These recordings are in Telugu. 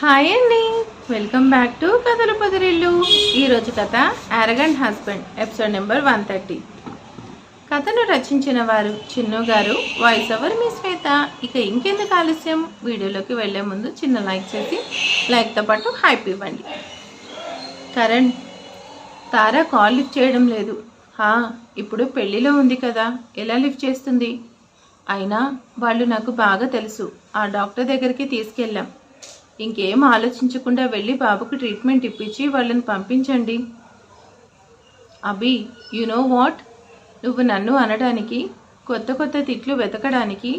హాయ్ అండి, వెల్కమ్ బ్యాక్ టు కథల పొదరిల్లు. ఈరోజు కథ అరగంట్ హస్బెండ్, ఎపిసోడ్ నెంబర్ 130. కథను రచించిన వారు చిన్ను గారు, వాయిస్ ఓవర్ మీ శ్వేత. ఇక ఇంకెందుకు ఆలస్యం, వీడియోలోకి వెళ్లే ముందు చిన్న లైక్ చేసి లైక్తో పాటు హైప్ ఇవ్వండి. కరణ్, తారా కాల్ లిఫ్ట్ చేయడం లేదు. ఇప్పుడు పెళ్లిలో ఉంది కదా, ఎలా లిఫ్ట్ చేస్తుంది? అయినా వాళ్ళు నాకు బాగా తెలుసు. ఆ డాక్టర్ దగ్గరికి తీసుకెళ్ళాం. ఇంకేం ఆలోచించకుండా వెళ్ళి బాబుకి ట్రీట్మెంట్ ఇప్పించి వాళ్ళని పంపించండి. అభి, యు నో వాట్, నువ్వు నన్ను అనడానికి, కొత్త కొత్త తిట్లు వెతకడానికి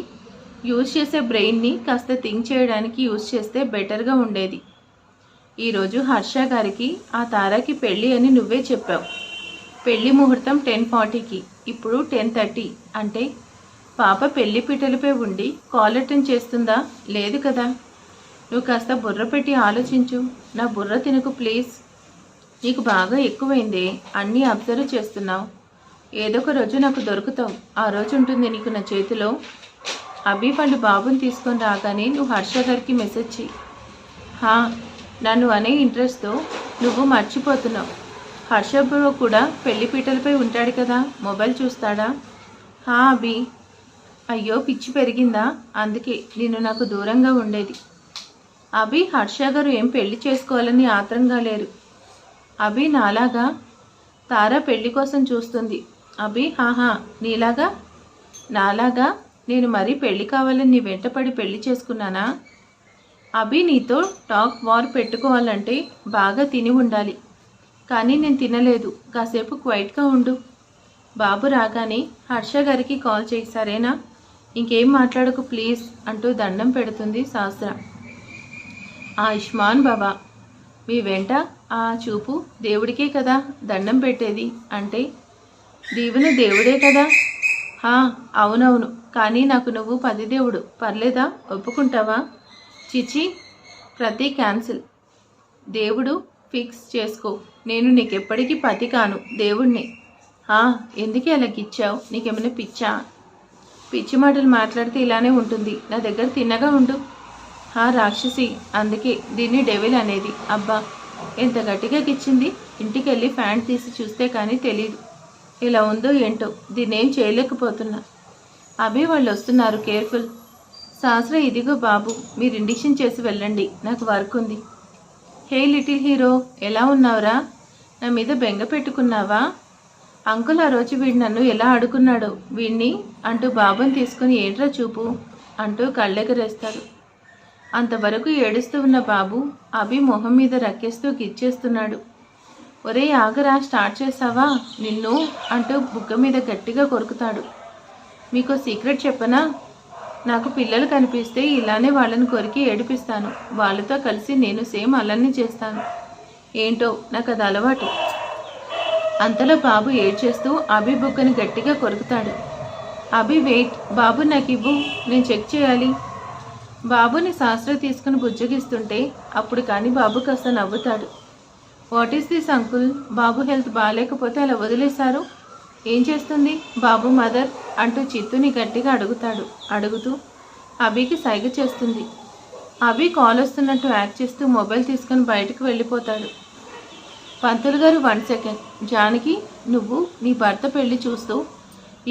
యూజ్ చేసే బ్రెయిన్ని కాస్త థింక్ చేయడానికి యూజ్ చేస్తే బెటర్గా ఉండేది. ఈరోజు హర్ష గారికి ఆ తారాకి పెళ్ళి అని నువ్వే చెప్పావు. పెళ్లి ముహూర్తం 10:40కి, ఇప్పుడు 10:30. అంటే పాప పెళ్లి పీటలపై ఉండి కాల్ అటెండ్ చేస్తుందా? లేదు కదా. నువ్వు కాస్త బుర్ర పెట్టి ఆలోచించు. నా బుర్ర తినకు ప్లీజ్. నీకు బాగా ఎక్కువైందే, అన్నీ అబ్జర్వ్ చేస్తున్నావు. ఏదో ఒక రోజు నాకు దొరుకుతావు. ఆ రోజు ఉంటుంది నీకు నా చేతిలో. అభి వాళ్ళు బాబుని తీసుకొని రాగానే నువ్వు హర్ష గారికి మెసేజ్ చెయ్యి. నన్ను అనే ఇంట్రెస్ట్తో నువ్వు మర్చిపోతున్నావు. హర్ష బ్రో కూడా పెళ్లి పీటలపై ఉంటాడు కదా, మొబైల్ చూస్తాడా? అభి, అయ్యో పిచ్చి పెరిగిందా? అందుకే నిన్ను నాకు దూరంగా ఉండేది. అభి, హర్ష గారు ఏం పెళ్లి చేసుకోవాలని ఆత్రంగా లేరు. అభి నాలాగా తారా పెళ్లి కోసం చూస్తుంది. అభి, నీలాగా? నాలాగా నేను మరీ పెళ్లి కావాలని నీ వెంటపడి పెళ్లి చేసుకున్నానా? అభి, నీతో టాక్ వార్ పెట్టుకోవాలంటే బాగా తిని ఉండాలి. కానీ నేను తినలేదు. కాసేపు క్వైట్గా ఉండు. బాబు రాగానే హర్ష గారికి కాల్ చేయి, సరేనా? ఇంకేం మాట్లాడకు ప్లీజ్ అంటూ దండం పెడుతుంది శాస్త్ర. ఆయుష్మాన్ బాబా, మీ వెంట ఆ చూపు దేవుడికే కదా దండం పెట్టేది. అంటే దీవెన దేవుడే కదా. అవునవును, కానీ నాకు నువ్వు 10 దేవుడు. పర్లేదా, ఒప్పుకుంటావా? చిచి, ప్రతి క్యాన్సిల్. దేవుడు ఫిక్స్ చేసుకో. నేను నీకెప్పటికీ పతి కాను, దేవుణ్ణి. ఎందుకే అలా గిచ్చావు? నీకేమైనా పిచ్చా? పిచ్చి మాటలు మాట్లాడితే ఇలానే ఉంటుంది. నా దగ్గర తిన్నగా ఉండు. రాక్షసి, అందుకే దీన్ని డెవిల్ అనేది. అబ్బా, ఎంత గట్టిగా గిచ్చింది. ఇంటికి వెళ్ళి ఫ్యాన్ తీసి చూస్తే కానీ తెలీదు ఇలా ఉందో ఏంటో. దీన్నేం చేయలేకపోతున్నా. అభి, వాళ్ళు వస్తున్నారు, కేర్ఫుల్. శాస్త్ర, ఇదిగో బాబు, మీరు ఇండిక్షన్ చేసి వెళ్ళండి, నాకు వర్క్ ఉంది. హే లిటిల్ హీరో, ఎలా ఉన్నావురా? నా మీద బెంగ పెట్టుకున్నావా? అంకుల్ ఆ రోజు వీడు నన్ను ఎలా ఆడుకున్నాడో వీడిని అంటూ బాబుని తీసుకుని ఏంట్రా చూపు అంటూ కళ్ళెగరేస్తాడు. అంతవరకు ఏడుస్తూ ఉన్న బాబు అభి మొహం మీద రక్కేస్తూ గిచ్చేస్తున్నాడు. ఒరే ఆగరా, స్టార్ట్ చేసావా నిన్ను అంటూ బుగ్గ మీద గట్టిగా కొరుకుతాడు. మీకు సీక్రెట్ చెప్పనా? నాకు పిల్లలు కనిపిస్తే ఇలానే వాళ్ళని కొరికి ఏడిపిస్తాను. వాళ్ళతో కలిసి నేను సేమ్ అలానే చేస్తాను. ఏంటో నాకు అది అలవాటు. అంతలో బాబు ఏడ్చేస్తూ అభి బుగ్గని గట్టిగా కొరుకుతాడు. అభి, వెయిట్, బాబు నాకు ఇవ్వు, నేను చెక్ చేయాలి. బాబుని శాస్త్ర తీసుకుని బుజ్జగిస్తుంటే అప్పుడు కానీ బాబు కాస్త నవ్వుతాడు. What is this uncle? Babu health బాగాలేకపోతే అలా వదిలేశారు? ఏం చేస్తుంది బాబు మదర్ అంటూ చిత్తుని గట్టిగా అడుగుతూ అభికి సైగ చేస్తుంది. అభి కాల్ వస్తున్నట్టు యాక్ట్ చేస్తూ మొబైల్ తీసుకుని బయటకు వెళ్ళిపోతాడు. పంతులు గారు, 1 సెకండ్. జానకి, నువ్వు నీ భర్త పెళ్లి చూస్తూ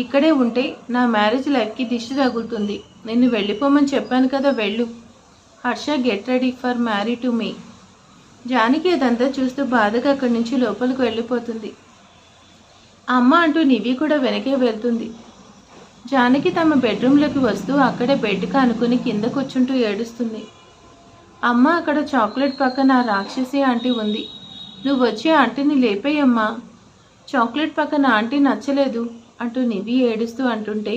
ఇక్కడే ఉంటే నా మ్యారేజ్ లైఫ్కి దిష్టి తగులుతుంది. నిన్ను వెళ్ళిపోమని చెప్పాను కదా, వెళ్ళు. Harsha, get ready for marry to me. Janaki అదంతా చూస్తూ బాధగా అక్కడి నుంచి లోపలికి వెళ్ళిపోతుంది. అమ్మ అంటూ నివి కూడా వెనకే వెళ్తుంది. జానకి తమ బెడ్రూమ్లోకి వస్తూ అక్కడే బెడ్కి అనుకుని కింద కూర్చుంటూ ఏడుస్తుంది. అమ్మ, అక్కడ చాక్లెట్ పక్కన ఆ రాక్షసి ఆంటీ ఉంది. నువ్వు వచ్చి ఆంటీని లేపేయమ్మా. చాక్లెట్ పక్కన ఆంటీ నచ్చలేదు అంటూ నివి ఏడుస్తూ అంటుంటే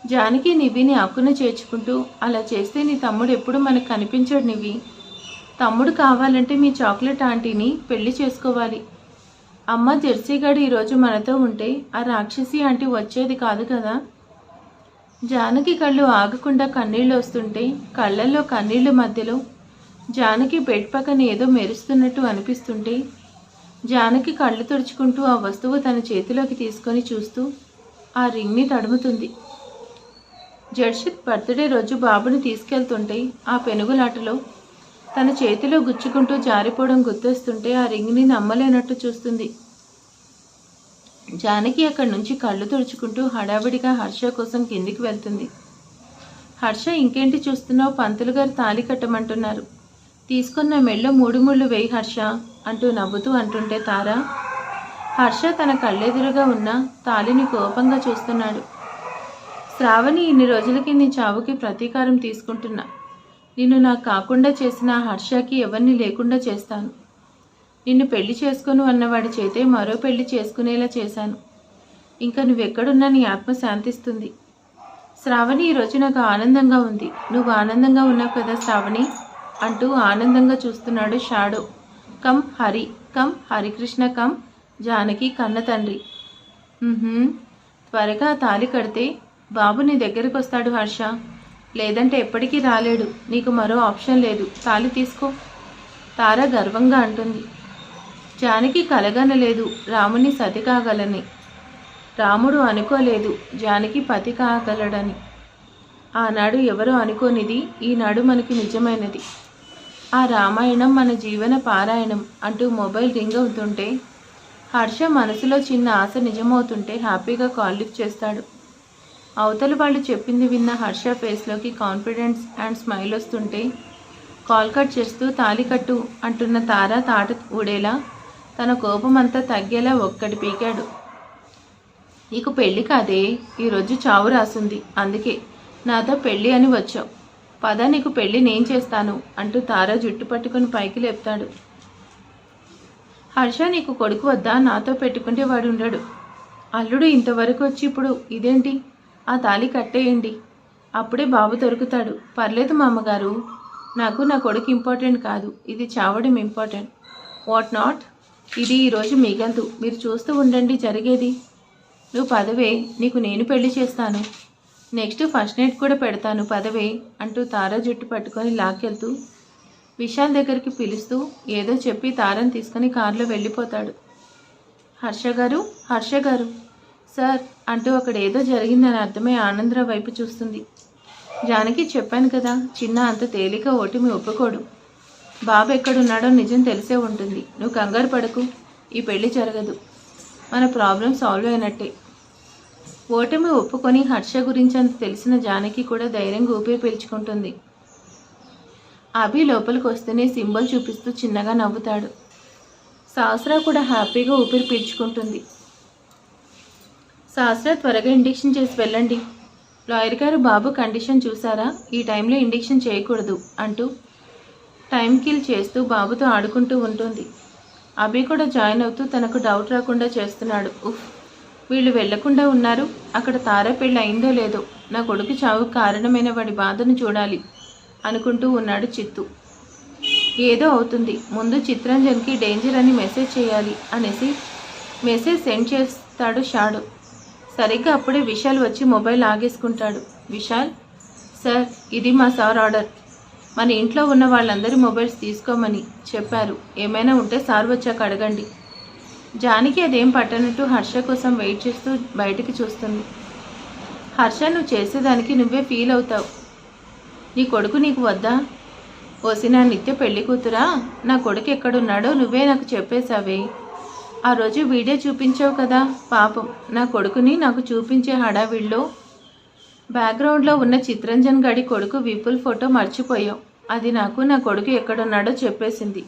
జానకి నివిని అక్కున చేర్చుకుంటూ, అలా చేస్తే నీ తమ్ముడు ఎప్పుడు మనకు కనిపించాడు నివి. తమ్ముడు కావాలంటే మీ చాక్లెట్ ఆంటీని పెళ్లి చేసుకోవాలి. అమ్మ, జెర్సీగాడు ఈరోజు మనతో ఉంటే ఆ రాక్షసి ఆంటీ వచ్చేది కాదు కదా. జానకి కళ్ళు ఆగకుండా కన్నీళ్ళు వస్తుంటే కళ్ళల్లో కన్నీళ్ళ మధ్యలో జానకి బెడ్ పక్కన ఏదో మెరుస్తున్నట్టు అనిపిస్తుంటే జానకి కళ్ళు తుడుచుకుంటూ ఆ వస్తువు తన చేతిలోకి తీసుకొని చూస్తూ ఆ రింగ్ని తడుముతుంది. జడ్షిత్ బర్త్డే రోజు బాబుని తీసుకెళ్తుంటే ఆ పెనుగులాటలో తన చేతిలో గుచ్చుకుంటూ జారిపోవడం గుర్తొస్తుంటే ఆ రింగ్ని నమ్మలేనట్టు చూస్తుంది. జానకి అక్కడి నుంచి కళ్ళు తుడుచుకుంటూ హడావిడిగా హర్ష కోసం కిందికి వెళ్తుంది. హర్ష, ఇంకేంటి చూస్తున్నావు? పంతులు గారు తాళి కట్టమంటున్నారు. తీసుకున్న మెళ్ళో 3 ముళ్ళు వేయి హర్ష అంటూ నవ్వుతూ అంటుంటే తార, హర్ష తన కళ్ళెదురుగా ఉన్న తాళిని కోపంగా చూస్తున్నాడు. శ్రావణి, ఇన్ని రోజులకి నీ చావుకి ప్రతీకారం తీసుకుంటున్నా. నిన్ను నాకు కాకుండా చేసిన హర్షకి ఎవరిని లేకుండా చేస్తాను. నిన్ను పెళ్లి చేసుకోను అన్నవాడి చేతే మరో పెళ్లి చేసుకునేలా చేశాను. ఇంకా నువ్వెక్కడున్నా నీ ఆత్మ శాంతిస్తుంది. శ్రావణి, ఈరోజు నాకు ఆనందంగా ఉంది. నువ్వు ఆనందంగా ఉన్నావు కదా శ్రావణి అంటూ ఆనందంగా చూస్తున్నాడు shadow. Come Hari, come Harikrishna, come Janaki కన్న తండ్రి. త్వరగా తాళి కడితే బాబు నీ దగ్గరికి వస్తాడు హర్ష. లేదంటే ఎప్పటికీ రాలేడు. నీకు మరో ఆప్షన్ లేదు. తాళి తీసుకో, తార గర్వంగా అంటుంది. జానకి కలగనలేదు రాముని సతి కాగలని. రాముడు అనుకోలేదు జానకి పతి కాగలడని. ఆనాడు ఎవరో అనుకోనిది ఈనాడు మనకి నిజమైనది. ఆ రామాయణం మన జీవన పారాయణం అంటూ మొబైల్ రింగ్ అవుతుంటే హర్ష మనసులో చిన్న ఆశ నిజమవుతుంటే హ్యాపీగా కాల్ లిఫ్ట్ చేస్తాడు. అవతల వాళ్ళు చెప్పింది విన్న హర్ష ఫేస్లోకి కాన్ఫిడెన్స్ అండ్ స్మైల్ వస్తుంటే కాల్ కట్ చేస్తూ తాళి కట్టు అంటున్న తార తాట ఊడేలా తన కోపం అంతా తగ్గేలా ఒక్కటి పీకాడు. నీకు పెళ్ళి కాదే, ఈరోజు చావు రాసుంది. అందుకే నాతో పెళ్ళి అని వచ్చావు. పద, నీకు పెళ్ళి నేను చేస్తాను అంటూ తార జుట్టు పట్టుకుని పైకి లేపుతాడు. హర్ష, నీకు కొడుకు వద్దా? నాతో పెట్టుకుంటే వాడు ఉండడు. అల్లుడు ఇంతవరకు వచ్చి ఇప్పుడు ఇదేంటి? ఆ తాళి కట్టేయండి, అప్పుడే బాబు దొరుకుతాడు. పర్లేదు మామగారు, నాకు నా కొడుకు ఇంపార్టెంట్ కాదు, ఇది చావడం ఇంపార్టెంట్. What not? ఇది ఈరోజు మిగలదు. మీరు చూస్తూ ఉండండి జరిగేది. నువ్వు పదవే, నీకు నేను పెళ్లి చేస్తాను. నెక్స్ట్ ఫస్ట్ నైట్ కూడా పెడతాను, పదవే అంటూ తార జుట్టు పట్టుకొని లాక్కెళ్తూ విశాల్ దగ్గరికి పిలుస్తూ ఏదో చెప్పి తారని తీసుకుని కారులో వెళ్ళిపోతాడు. హర్ష గారు, హర్ష గారు సార్ అంటూ అక్కడ ఏదో జరిగిందని అర్థమై ఆనందరావు వైపు చూస్తుంది. జానకి, చెప్పాను కదా, చిన్న అంత తేలిక ఓటమి ఒప్పుకోడు. బాబు ఎక్కడున్నాడో నిజం తెలిసే ఉంటుంది. నువ్వు కంగారు పడకు, ఈ పెళ్లి జరగదు. మన ప్రాబ్లం సాల్వ్ అయినట్టే. ఓటమి ఒప్పుకొని హర్ష గురించి అంత తెలిసిన జానకి కూడా ధైర్యంగా ఊపిరి పీల్చుకుంటుంది. అభి లోపలికి వస్తేనే సింబల్ చూపిస్తూ చిన్నగా నవ్వుతాడు. సహస్ర కూడా హ్యాపీగా ఊపిరి పీల్చుకుంటుంది. సహస్ర, త్వరగా ఇంజెక్షన్ చేసి వెళ్ళండి. లాయర్ గారు, బాబు కండిషన్ చూసారా? ఈ టైంలో ఇంజెక్షన్ చేయకూడదు అంటూ టైం కిల్ చేస్తూ బాబుతో ఆడుకుంటూ ఉంటుంది. అభి కూడా జాయిన్ అవుతూ తనకు డౌట్ రాకుండా చేస్తున్నాడు. ఉఫ్, వీళ్ళు వెళ్లకుండా ఉన్నారు. అక్కడ తార పెళ్ళి అయిందో లేదో, నా కొడుకు చావుకు కారణమైన వాడి బాధను చూడాలి అనుకుంటూ ఉన్నాడు చిత్తు. ఏదో అవుతుంది, ముందు చిత్రంజన్కి డేంజర్ అని మెసేజ్ చేయాలి అనేసి మెసేజ్ సెండ్ చేస్తాడు షాడో. సరిగ్గా అప్పుడే విశాల్ వచ్చి మొబైల్ ఆగేసుకుంటాడు. విశాల్, సార్, ఇది మా సార్ ఆర్డర్. మన ఇంట్లో ఉన్న వాళ్ళందరి మొబైల్స్ తీసుకోమని చెప్పారు. ఏమైనా ఉంటే సార్ వచ్చాక అడగండి. జానకి అదేం పట్టనట్టు హర్ష కోసం వెయిట్ చేస్తూ బయటికి చూస్తుంది. హర్ష, నువ్వు చేసేదానికి నువ్వే ఫీల్ అవుతావు. నీ కొడుకు నీకు వద్దా? ఓసి నా నిత్య పెళ్లి కూతురా, నా కొడుకు ఎక్కడున్నాడో నువ్వే నాకు చెప్పేశావే. ఆ రోజు వీడియో చూపించావు కదా, పాపం నా కొడుకుని నాకు చూపించే హడావిడిలో బ్యాక్గ్రౌండ్లో ఉన్న చిత్రంజన్ గడి కొడుకు విపుల్ ఫోటో మర్చిపోయావు. అది నాకు నా కొడుకు ఎక్కడున్నాడో చెప్పేసింది.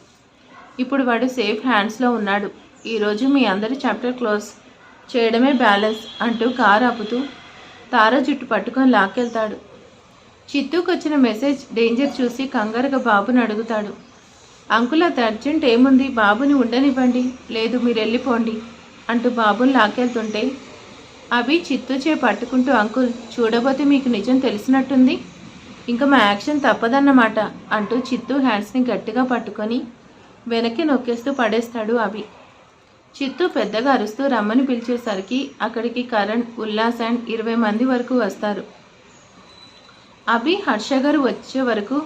ఇప్పుడు వాడు సేఫ్ హ్యాండ్స్లో ఉన్నాడు. ఈరోజు మీ అందరి చాప్టర్ క్లోజ్ చేయడమే బ్యాలెన్స్ అంటూ కారు ఆపుతూ తార జుట్టు పట్టుకొని లాక్కెళ్తాడు. చిత్తూకు వచ్చిన మెసేజ్ డేంజర్ చూసి కంగారుగా బాబుని అడుగుతాడు. అంకుల్, అది అర్జెంట్ ఏముంది, బాబుని ఉండనివ్వండి. లేదు, మీరు వెళ్ళిపోండి అంటూ బాబుని లాక్కెళ్తుంటే అవి చిత్తూచే పట్టుకుంటూ, అంకుల్, చూడబోతే మీకు నిజం తెలిసినట్టుంది, ఇంకా మా యాక్షన్ తప్పదన్నమాట అంటూ చిత్తూ హ్యాండ్స్ని గట్టిగా పట్టుకొని వెనక్కి నొక్కేస్తూ పడేస్తాడు అభి. చిత్తూ పెద్దగా అరుస్తూ రమ్మని పిలిచేసరికి అక్కడికి కరణ్, ఉల్లాస్ అండ్ 20 మంది వరకు వస్తారు. అభి, హర్ష గారు వచ్చే వరకు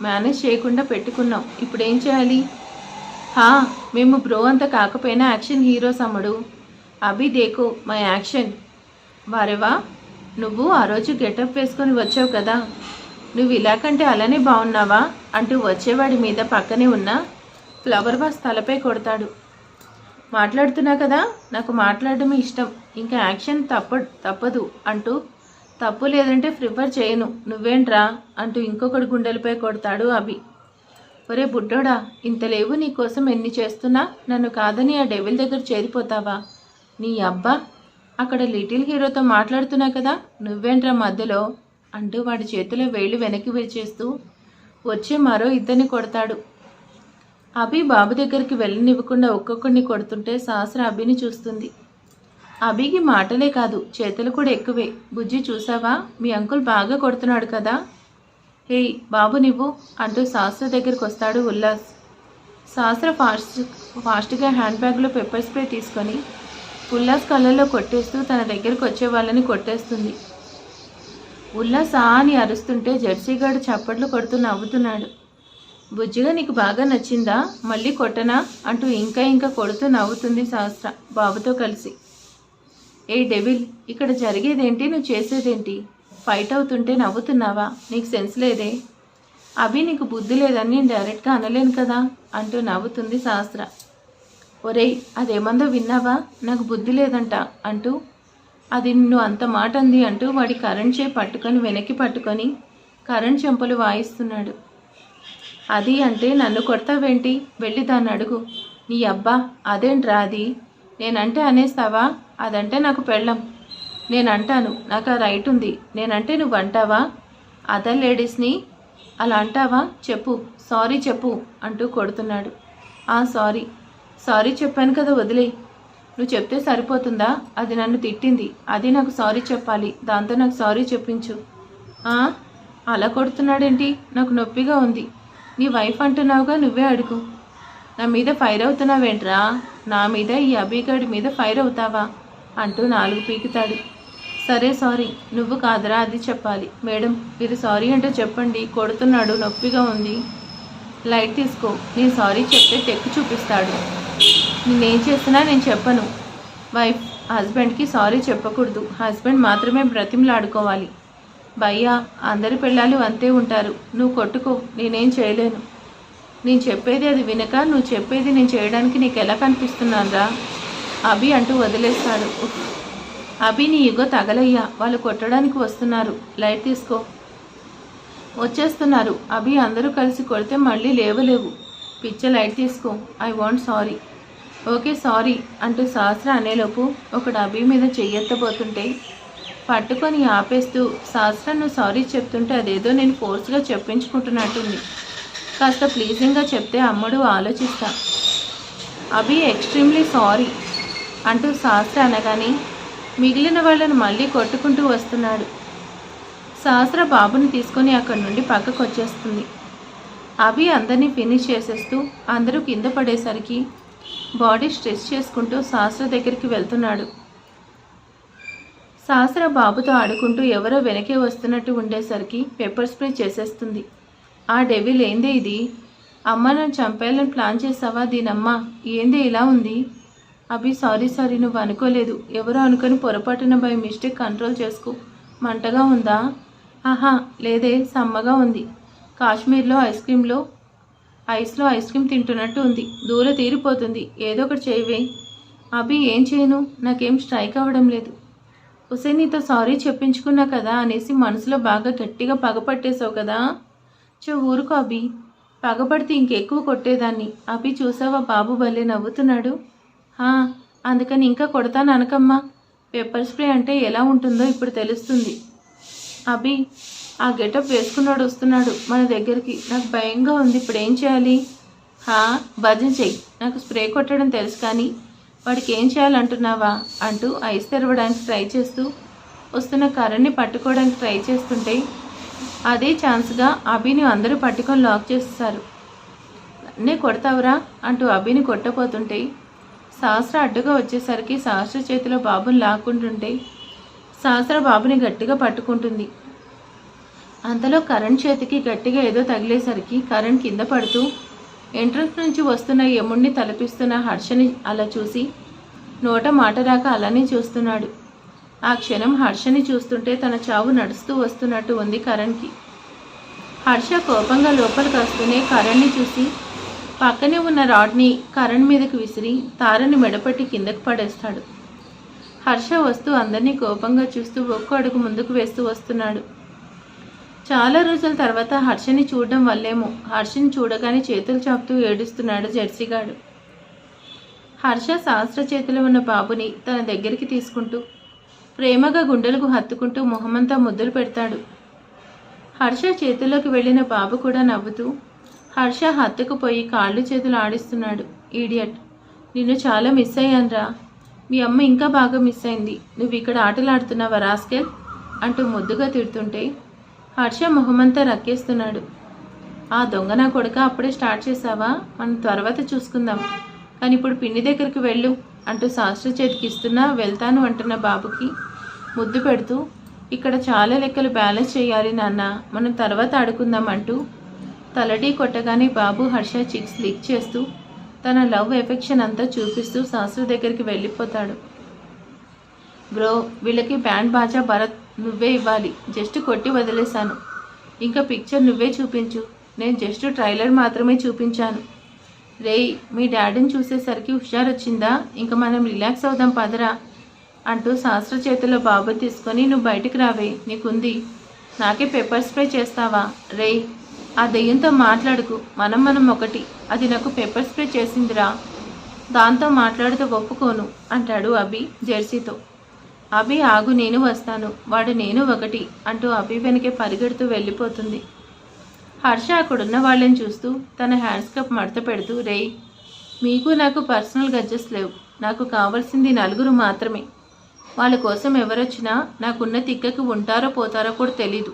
మేనేజ్ చేయకుండా పెట్టుకున్నాం. ఇప్పుడు ఏం చేయాలి? మేము బ్రో అంత కాకపోయినా యాక్షన్ హీరోస్ అమ్మడు. అభి, దేకో మై యాక్షన్. వారేవా, నువ్వు ఆ రోజు గెటప్ వేసుకొని వచ్చావు కదా, నువ్వు ఇలా కంటే అలానే బాగున్నావా అంటూ వచ్చేవాడి మీద పక్కనే ఉన్న ఫ్లవర్ వాస్ తలపై కొడతాడు. మాట్లాడుతున్నా కదా, నాకు మాట్లాడడమే ఇష్టం, ఇంకా యాక్షన్ తప్పదు అంటూ తప్పు లేదంటే ప్రిఫర్ చేయను, నువ్వేంట్రా అంటూ ఇంకొకటి గుండెలపై కొడతాడు అభి. ఒరే బుడ్డోడా, ఇంత లేవు నీకోసం ఎన్ని చేస్తున్నా నన్ను కాదని ఆ డెవిల్ దగ్గర చేరిపోతావా? నీ అబ్బా, అక్కడ లిటిల్ హీరోతో మాట్లాడుతున్నా కదా, నువ్వేంట్రా మధ్యలో అంటూ వాడి చేతిలో వేళ్ళు వెనక్కి విరిచేస్తూ వచ్చే మరో ఇద్దరిని కొడతాడు. అభి బాబు దగ్గరికి వెళ్ళనివ్వకుండా ఒక్కొక్కడిని కొడుతుంటే సహస్ర అభిని చూస్తుంది. అభికి మాటలే కాదు చేతులు కూడా ఎక్కువే. బుజ్జి చూసావా, మీ అంకుల్ బాగా కొడుతున్నాడు కదా. హేయ్ బాబు నువ్వు అంటూ సహస్ర దగ్గరికి వస్తాడు ఉల్లాస్. సహస్ర ఫాస్ట్గా హ్యాండ్ బ్యాగ్లో పెప్పర్ స్ప్రే తీసుకొని ఉల్లాస్ కళ్ళల్లో కొట్టేస్తూ తన దగ్గరికి వచ్చే వాళ్ళని కొట్టేస్తుంది. ఉల్లాస్ అని అరుస్తుంటే జెర్సీగాడు చప్పట్లు కొడుతూ నవ్వుతున్నాడు. బుజ్జిగా నీకు బాగా నచ్చిందా, మళ్ళీ కొట్టనా అంటూ ఇంకా కొడుతూ నవ్వుతుంది సహస్ర బాబుతో కలిసి. ఏ డెవిల్, ఇక్కడ జరిగేదేంటి, నువ్వు చేసేదేంటి? ఫైట్ అవుతుంటే నవ్వుతున్నావా? నీకు సెన్స్ లేదే? అభి నీకు బుద్ధి లేదని నేను డైరెక్ట్గా అనలేను కదా అంటూ నవ్వుతుంది సహస్ర. ఒరేయ్, అదేమందో విన్నావా, నాకు బుద్ధి లేదంట అంటూ. అది నిన్ను అంత మాట అంది అంటూ వాడి కరెంట్ చేయి పట్టుకొని వెనక్కి పట్టుకొని కరెంట్ చెంపలు వాయిస్తున్నాడు. అది అంటే నన్ను కొడతావేంటి, వెళ్ళి దాన్ని అడుగు. నీ అబ్బా, అదేంట్రా అది, నేనంటే అనేస్తావా? అదంటే నాకు పెళ్ళం, నేనంటాను, నాకు ఆ రైట్ ఉంది. నేనంటే నువ్వు అంటావా? అదర్ లేడీస్ని అలా అంటావా? చెప్పు, సారీ చెప్పు అంటూ కొడుతున్నాడు. సారీ చెప్పాను కదా, వదిలే. నువ్వు చెప్తే సరిపోతుందా? అది నన్ను తిట్టింది, అది నాకు సారీ చెప్పాలి, దాంతో నాకు సారీ చెప్పించు. అలా కొడుతున్నాడేంటి, నాకు నొప్పిగా ఉంది. నీ వైఫ్ అంటున్నావుగా, నువ్వే అడుగు. నా మీద ఫైర్ అవుతున్నావేంట్రా? నా మీద ఈ అభిగాడి మీద ఫైర్ అవుతావా అంటూ నాలుగు పీకుతాడు. సరే సారీ, నువ్వు కాదురా అది చెప్పాలి. మేడం మీరు సారీ అంటే చెప్పండి, కొడుతున్నాడు, నొప్పిగా ఉంది. లైట్ తీసుకో, నేను సారీ చెప్తే టెక్కు చూపిస్తాడు. నేనేం చేస్తున్నా నేను చెప్పను. వైఫ్ హస్బెండ్కి సారీ చెప్పకూడదు, హస్బెండ్ మాత్రమే బ్రతిమలాడుకోవాలి. భయ్యా, అందరి పిల్లలు అంతే ఉంటారు, నువ్వు కొట్టుకో, నేనేం చేయలేను. నేను చెప్పేది అది వినక నువ్వు చెప్పేది నేను చేయడానికి నీకు ఎలా కనిపిస్తున్నానురా అభి అంటూ వదిలేస్తాడు. అభి నీ ఇగో తగలయ్యా, వాళ్ళు కొట్టడానికి వస్తున్నారు, లైట్ తీసుకో. వచ్చేస్తున్నారు అభి, అందరూ కలిసి కొడితే మళ్ళీ లేవలేవు. పిచ్చ లైట్ తీసుకో. I want sorry. Okay sorry అంటూ సహస్ర అనేలోపు ఒకడు అభి మీద చెయ్యెత్తబోతుంటే పట్టుకొని ఆపేస్తూ, సహస్ర నువ్వు సారీ చెప్తుంటే అదేదో నేను ఫోర్స్గా చెప్పించుకుంటున్నట్టుంది, కాస్త ప్లీజింగ్గా చెప్తే అమ్మడు ఆలోచిస్తా. అభి ఎక్స్ట్రీమ్లీ సారీ అంటూ సహస్ర అనగానే మిగిలిన వాళ్ళను మళ్ళీ కొట్టుకుంటూ వస్తున్నాడు. సహస్ర బాబుని తీసుకొని అక్కడి నుండి పక్కకు వచ్చేస్తుంది. అభి అందరినీ ఫినిష్ చేసేస్తూ అందరూ కింద పడేసరికి బాడీ స్ట్రెచ్ చేసుకుంటూ సహస్ర దగ్గరికి వెళ్తున్నాడు. సహస్ర బాబుతో ఆడుకుంటూ ఎవరో వెనకే వస్తున్నట్టు ఉండేసరికి పెప్పర్ స్ప్రే చేసేస్తుంది. ఆ డెవిల్ ఏందే ఇది, అమ్మ నన్ను చంపేయాలని ప్లాన్ చేసావా దీనమ్మ, ఏందే ఇలా ఉంది? అభి సారీ నువ్వు అనుకోలేదు, ఎవరో అనుకొని పొరపాటున బై మిస్టేక్ కంట్రోల్ చేసుకో. మంటగా ఉందా? ఆహా లేదే, సమ్మగా ఉంది. కాశ్మీర్లో ఐస్లో ఐస్ క్రీమ్ తింటున్నట్టు ఉంది, దూర తీరిపోతుంది, ఏదో ఒకటి చేయవే. అభి ఏం చేయను, నాకేం స్ట్రైక్ అవ్వడం లేదు. హుసేన్ నీతో సారీ చెప్పించుకున్నా కదా అనేసి మనసులో బాగా గట్టిగా పగపట్టేశావు కదా. ఊరుకో అభి, పగపడితే ఇంకెక్కువ కొట్టేదాన్ని. అభి చూసావా బాబు భలే నవ్వుతున్నాడు. అందుకని ఇంకా కొడతాను అనకమ్మా, పెప్పర్ స్ప్రే అంటే ఎలా ఉంటుందో ఇప్పుడు తెలుస్తుంది. అభి ఆ గెటప్ వేసుకున్నాడు వస్తున్నాడు మన దగ్గరికి, నాకు భయంగా ఉంది, ఇప్పుడు ఏం చేయాలి? భజన చెయ్యి, నాకు స్ప్రే కొట్టడం తెలుసు కానీ వాడికి ఏం చేయాలంటున్నావా అంటూ ఐస్ తెరవడానికి ట్రై చేస్తూ వస్తున్న కరణ్ని పట్టుకోవడానికి ట్రై చేస్తుంటే అదే ఛాన్స్గా అభిని అందరూ పట్టుకొని లాక్ చేస్తారు. నే కొడతావురా అంటూ అభిని కొట్టపోతుంటే సహస్ర అడ్డుగా వచ్చేసరికి సహస్ర చేతిలో బాబుని లాక్కుంటుంటే సహస్ర బాబుని గట్టిగా పట్టుకుంటుంది. అంతలో కరణ్ చేతికి గట్టిగా ఏదో తగిలేసరికి కరణ్ కింద పడుతూ ఎంట్రన్స్ నుంచి వస్తున్న యముణ్ణి తలపిస్తున్న హర్షని అలా చూసి నోట మాట రాక అలానే చూస్తున్నాడు. ఆ క్షణం హర్షని చూస్తుంటే తన చావు నడుస్తూ వస్తున్నట్టు ఉంది కరణ్కి. హర్ష కోపంగా లోపలికి వస్తూనే కరణ్ని చూసి పక్కనే ఉన్న రాడ్ని కరణ్ మీదకి విసిరి తారని మెడపట్టి కిందకు పడేస్తాడు. హర్ష వస్తూ అందరినీ కోపంగా చూస్తూ ఒక్కో అడుగు ముందుకు వేస్తూ వస్తున్నాడు. చాలా రోజుల తర్వాత హర్షని చూడడం వల్లేమో హర్షని చూడగానే చేతులు చాపుతూ ఏడుస్తున్నాడు జెర్సీగాడు. హర్ష శాస్త్ర చేతిలో ఉన్న బాబుని తన దగ్గరికి తీసుకుంటూ ప్రేమగా గుండెలకు హత్తుకుంటూ మొహమంతా ముద్దులు పెడతాడు. హర్ష చేతుల్లోకి వెళ్ళిన బాబు కూడా నవ్వుతూ హర్ష హత్తుకుపోయి కాళ్ళు చేతులు ఆడిస్తున్నాడు. ఈడియట్, నిన్ను చాలా మిస్ అయ్యానురా. మీ అమ్మ ఇంకా బాగా మిస్ అయింది. నువ్వు ఇక్కడ ఆటలాడుతున్నావా రాస్కెల్ అంటూ ముద్దుగా తిడుతుంటే హర్ష మొహమంతా రక్కేస్తున్నాడు. ఆ దొంగ నా కొడుక, అప్పుడే స్టార్ట్ చేసావా? మనం తర్వాత చూసుకుందాం, కానీ ఇప్పుడు పిన్ని దగ్గరికి వెళ్ళు అంటూ శాస్త్ర చేతికి ఇస్తున్నా వెళ్తాను అంటున్న బాబుకి ముద్దు పెడుతూ ఇక్కడ చాలా లెక్కలు బ్యాలెన్స్ చేయాలి నాన్న, మనం తర్వాత ఆడుకుందాం అంటూ తలడీ కొట్టగానే బాబు హర్ష చిక్స్ లీక్ చేస్తూ తన లవ్ ఎఫెక్షన్ అంతా చూపిస్తూ శాస్త్ర దగ్గరికి వెళ్ళిపోతాడు. బ్రో, వీళ్ళకి బ్యాండ్ బాజా భరత్ నువ్వే ఇవ్వాలి. జస్ట్ కొట్టి వదిలేశాను, ఇంకా పిక్చర్ నువ్వే చూపించు. నేను జస్ట్ ట్రైలర్ మాత్రమే చూపించాను. రేయ్, మీ డాడీని చూసేసరికి హుషారొచ్చిందా? ఇంకా మనం రిలాక్స్ అవుదాం పదరా అంటూ శాస్త్ర చేతిలో బాబు తీసుకొని నువ్వు బయటికి రావే, నీకుంది. నాకే పెప్పర్ స్ప్రే చేస్తావా? రేయ్, ఆ దెయ్యంతో మాట్లాడుకు. మనం ఒకటి. అది నాకు పెప్పర్ స్ప్రే చేసిందిరా, దాంతో మాట్లాడితే ఒప్పుకోను అంటాడు అభి జెర్సీతో. అభి ఆగు, నేను వస్తాను, వాడు నేను ఒకటి అంటూ అభి వెనకే పరిగెడుతూ వెళ్ళిపోతుంది. హర్ష అక్కడున్న వాళ్ళని చూస్తూ తన హ్యాండ్స్ కప్ మడత పెడుతూ రేయ్, మీకు నాకు పర్సనల్ గడ్జెస్ లేవు. నాకు కావాల్సింది నలుగురు మాత్రమే. వాళ్ళ కోసం ఎవరొచ్చినా నాకున్న తిక్కకి ఉంటారో పోతారో కూడా తెలీదు.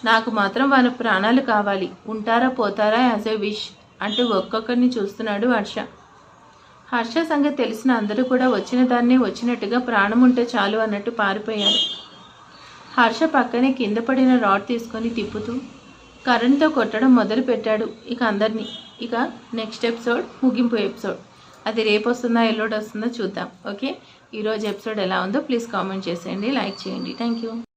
నాకు మాత్రం వాళ్ళ ప్రాణాలు కావాలి. ఉంటారా పోతారా యాజ్ ఏ విష్ అంటూ ఒక్కొక్కరిని చూస్తున్నాడు హర్ష. హర్ష సంగతి తెలిసిన అందరూ కూడా వచ్చిన దాన్నే వచ్చినట్టుగా ప్రాణం ఉంటే చాలు అన్నట్టు పారిపోయారు. హర్ష పక్కనే కింద పడిన రాడ్ తీసుకొని తిప్పుతూ కరెంట్తో కొట్టడం మొదలు పెట్టాడు ఇక అందరినీ. ఇక నెక్స్ట్ ఎపిసోడ్ ముగింపు ఎపిసోడ్, అది రేపు వస్తుందా ఎల్లుండి వస్తుందో చూద్దాం. ఓకే, ఈరోజు ఎపిసోడ్ ఎలా ఉందో ప్లీజ్ కామెంట్ చేసేయండి, లైక్ చేయండి. Thank you.